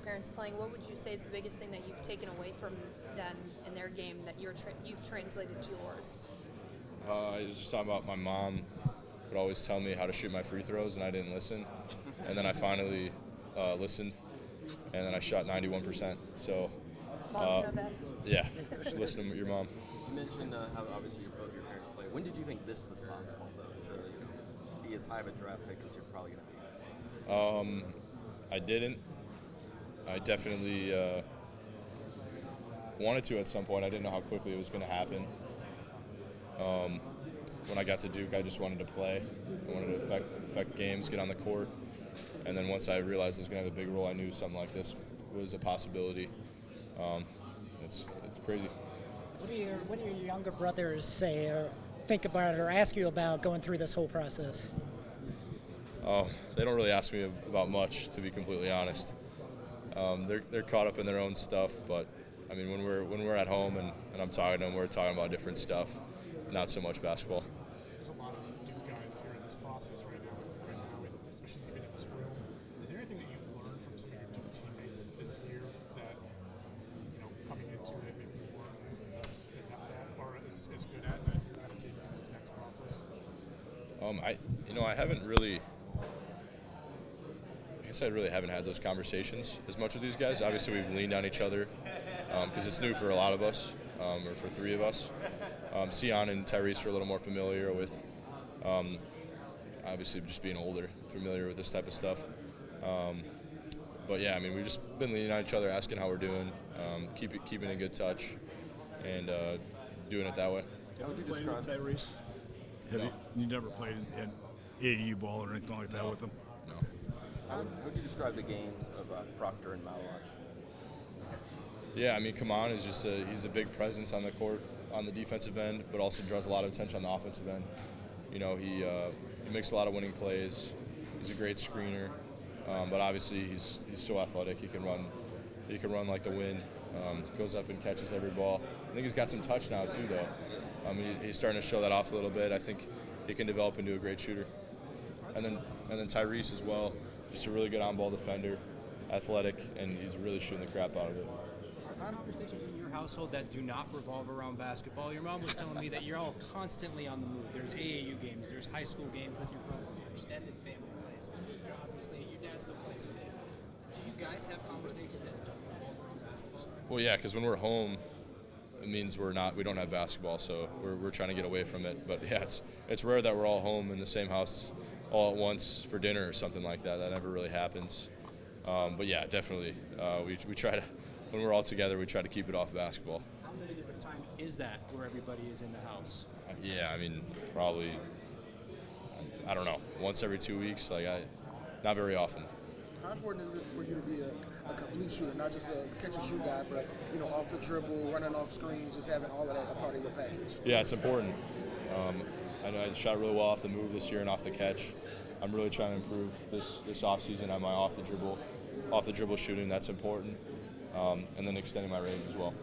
parents playing, what would you say is the biggest thing that you've taken away from them in their game that you've translated to yours? I was just talking about my mom would always tell me how to shoot my free throws, and I didn't listen. And then I finally listened, and then I shot 91%. So, Mom's know best. yeah, just listen to your mom. You mentioned how obviously both your parents play. When did you think this was possible, though, to be as high of a draft pick as you're probably going to be? I didn't. I definitely wanted to at some point. I didn't know how quickly it was going to happen. When I got to Duke, I just wanted to play. I wanted to affect games, get on the court. And then once I realized I was going to have a big role, I knew something like this was a possibility. It's crazy. What do your younger brothers say or think about or ask you about going through this whole process? Oh, they don't really ask me about much, to be completely honest. They're caught up in their own stuff, but I mean, when we're at home and I'm talking to them, we're talking about different stuff, not so much basketball. There's a lot of Duke guys here in this process right now, and especially even in this room. Is there anything that you've learned from some of your Duke teammates this year that, coming into it, maybe you weren't as good at that you're going to take in this next process? I haven't really. I guess I really haven't had those conversations as much with these guys. Obviously, we've leaned on each other because it's new for a lot of us, or for three of us. Sion and Tyrese are a little more familiar with, obviously, just being older, familiar with this type of stuff. But yeah, I mean, we've just been leaning on each other, asking how we're doing, keeping in good touch, and doing it that way. How would you Playing describe with Tyrese? You never played in AAU ball or anything like that with him? No. How would you describe the games of Proctor and Match? Yeah, I mean, Kaman is just he's a big presence on the court on the defensive end, but also draws a lot of attention on the offensive end. He makes a lot of winning plays. He's a great screener, but obviously he's so athletic. He can run like the wind. Goes up and catches every ball. I think he's got some touch now too, though. He's starting to show that off a little bit. I think he can develop into a great shooter. And then Tyrese as well, just a really good on-ball defender, athletic, and he's really shooting the crap out of it. Are there conversations in your household that do not revolve around basketball? Your mom was telling me that you're all constantly on the move. There's AAU games, there's high school games with your brother, there's extended family plays. Obviously, your dad still plays a bit. Do you guys have conversations that don't revolve around basketball? Well, yeah, because when we're home, it means we don't have basketball, so we're trying to get away from it. But yeah, it's rare that we're all home in the same house all at once for dinner or something like that. That never really happens. But yeah, definitely, we try to. When we're all together, we try to keep it off basketball. How many of a time is that where everybody is in the house? Yeah, I mean, probably, I don't know, once every 2 weeks. Not very often. How important is it for you to be a complete shooter, not just a catch and shoot guy, but off the dribble, running off screens, just having all of that a part of your package? Yeah, it's important. I know I shot really well off the move this year and off the catch. I'm really trying to improve this offseason on my off the dribble shooting. That's important. And then extending my range as well.